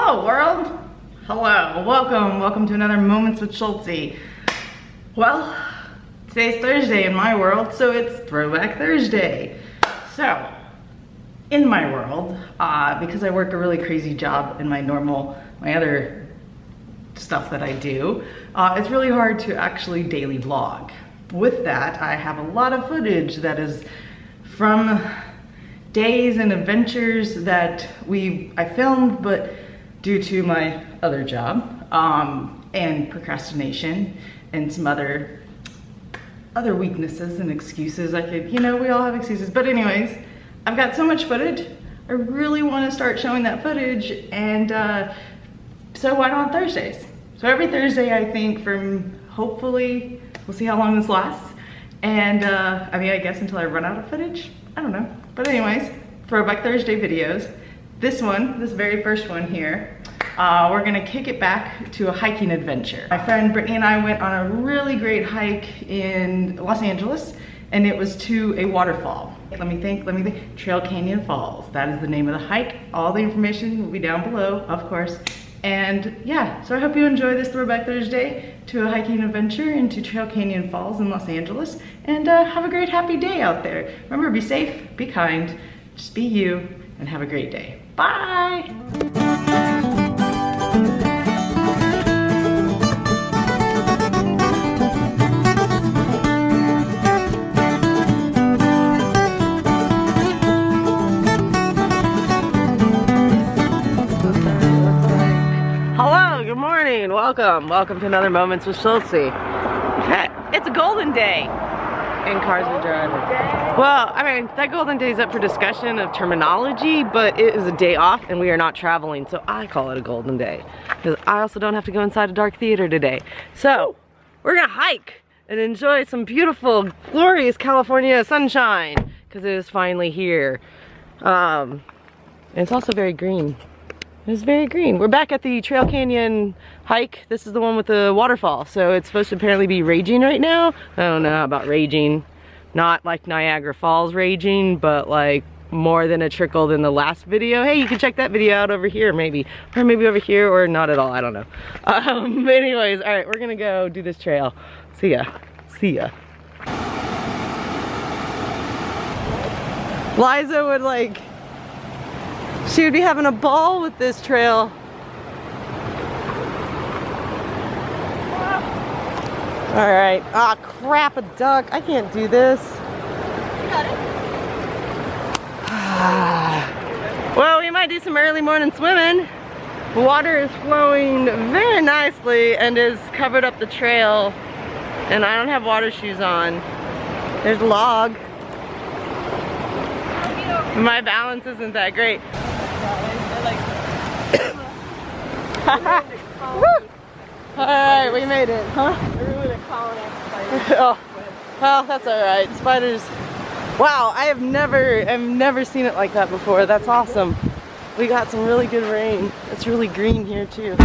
Hello world! Hello, welcome to another Moments with Schultzy. Well, today's Thursday in my world, so it's Throwback Thursday. So, in my world, because I work a really crazy job in my other stuff that I do, it's really hard to actually daily vlog. With that, I have a lot of footage that is from days and adventures that I filmed, but due to my other job and procrastination and some other weaknesses and excuses, we all have excuses. But anyways, I've got so much footage. I really want to start showing that footage, and so why not on Thursdays? So every Thursday, I think, hopefully, we'll see how long this lasts. And I guess until I run out of footage, I don't know. But anyways, Throwback Thursday videos. This very first one here, we're gonna kick it back to a hiking adventure. My friend Brittany and I went on a really great hike in Los Angeles, and it was to a waterfall. Let me think. Trail Canyon Falls. That is the name of the hike. All the information will be down below, of course. And yeah, so I hope you enjoy this Throwback Thursday to a hiking adventure into Trail Canyon Falls in Los Angeles. And have a great, happy day out there. Remember, be safe, be kind, just be you, and have a great day. Bye! Welcome to another Moments with Schultzy. It's a golden day and cars are driving. Well, that golden day is up for discussion of terminology, but it is a day off and we are not traveling, so I call it a golden day because I also don't have to go inside a dark theater today. So we're gonna hike and enjoy some beautiful, glorious California sunshine because it is finally here. And it's also very green. It's very green. We're back at the Trail Canyon hike. This is the one with the waterfall. So it's supposed to apparently be raging right now. I don't know about raging. Not like Niagara Falls raging, but like more than a trickle than the last video. Hey, you can check that video out over here maybe. Or maybe over here or not at all, I don't know. Anyways, all right, we're gonna go do this trail. See ya. Liza would she would be having a ball with this trail. All right. Ah, crap, a duck. I can't do this. You got it. Well, we might do some early morning swimming. The water is flowing very nicely and is covered up the trail. And I don't have water shoes on. There's a log. My balance isn't that great. Alright, we made it, huh? Oh, well, that's alright. Spiders. Wow, I've never seen it like that before. That's awesome. We got some really good rain. It's really green here too.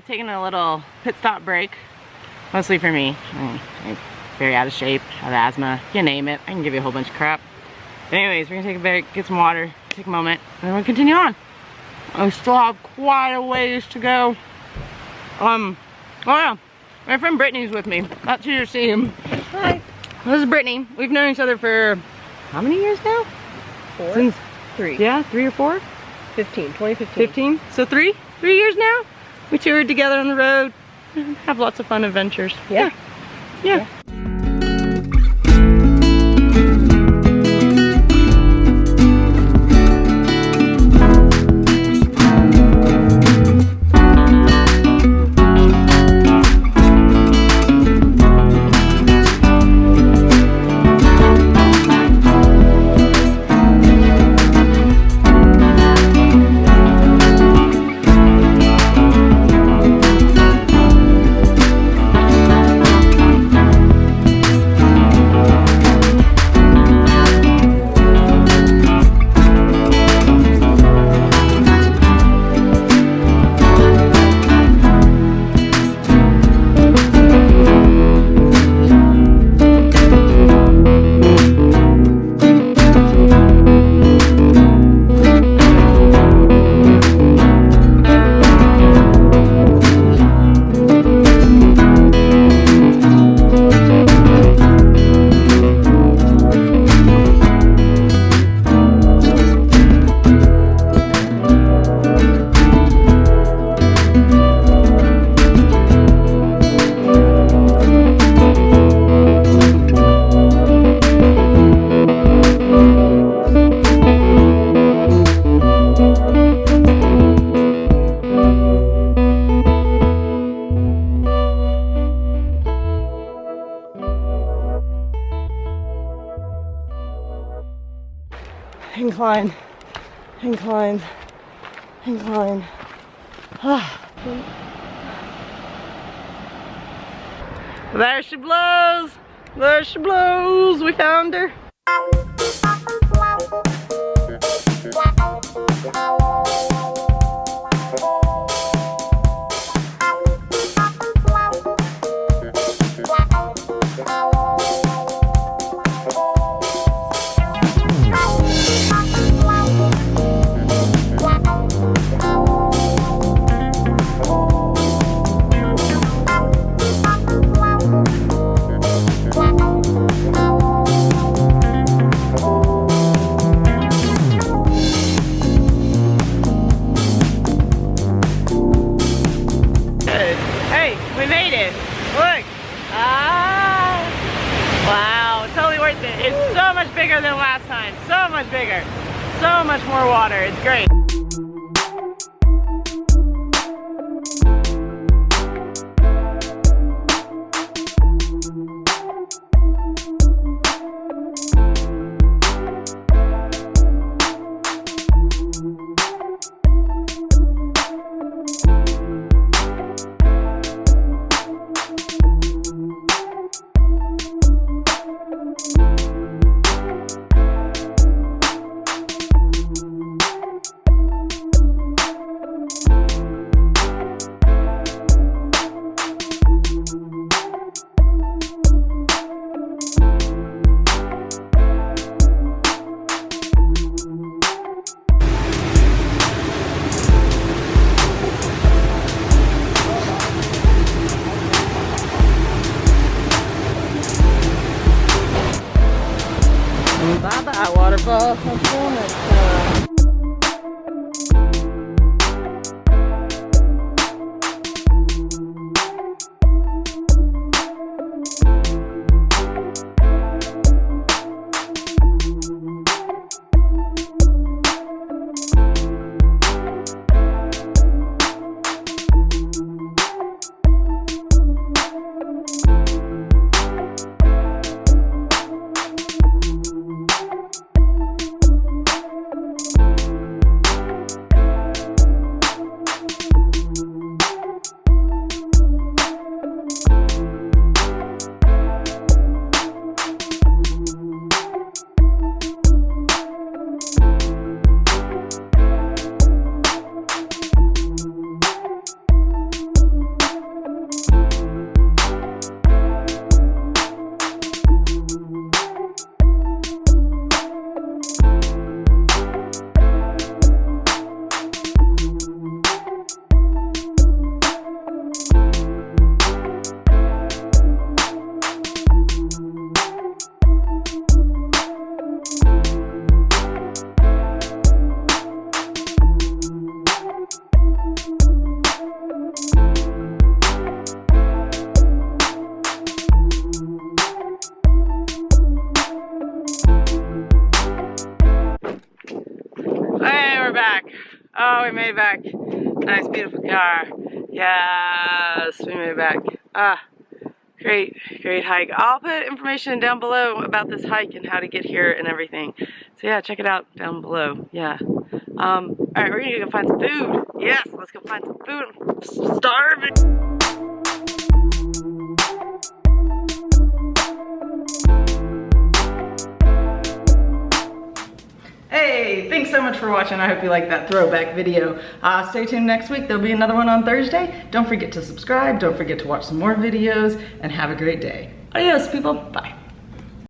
taking a little pit stop break, mostly for me. I'm very out of shape, have asthma, you name it. I can give you a whole bunch of crap. But anyways, we're gonna take a break, get some water, take a moment, and then we'll continue on. I still have quite a ways to go. Oh yeah, my friend Brittany's with me. Not sure you see him. Hi. This is Brittany. We've known each other for how many years now? 4? Since 3. yeah, 3 or 4? 2015. 15? So 3 years now? We toured together on the road. Have lots of fun adventures. Yeah. Yeah. Incline, incline, incline. There she blows! There she blows! We found her! We made it. Look. Ah. Wow. Totally worth it. It's so much bigger than last time. So much bigger. So much more water. It's great. Bye-bye, Waterfall. Until next time. Hey, we're back. Oh, we made it back. Nice, beautiful car. Yes, we made it back. Great hike. I'll put information down below about this hike and how to get here and everything. So yeah, check it out down below. Yeah. All right, we're gonna go find some food. Yes, let's go find some food. I'm starving. Hey, thanks so much for watching. I hope you liked that throwback video. Stay tuned next week. There'll be another one on Thursday. Don't forget to subscribe. Don't forget to watch some more videos and have a great day. Adios, people. Bye.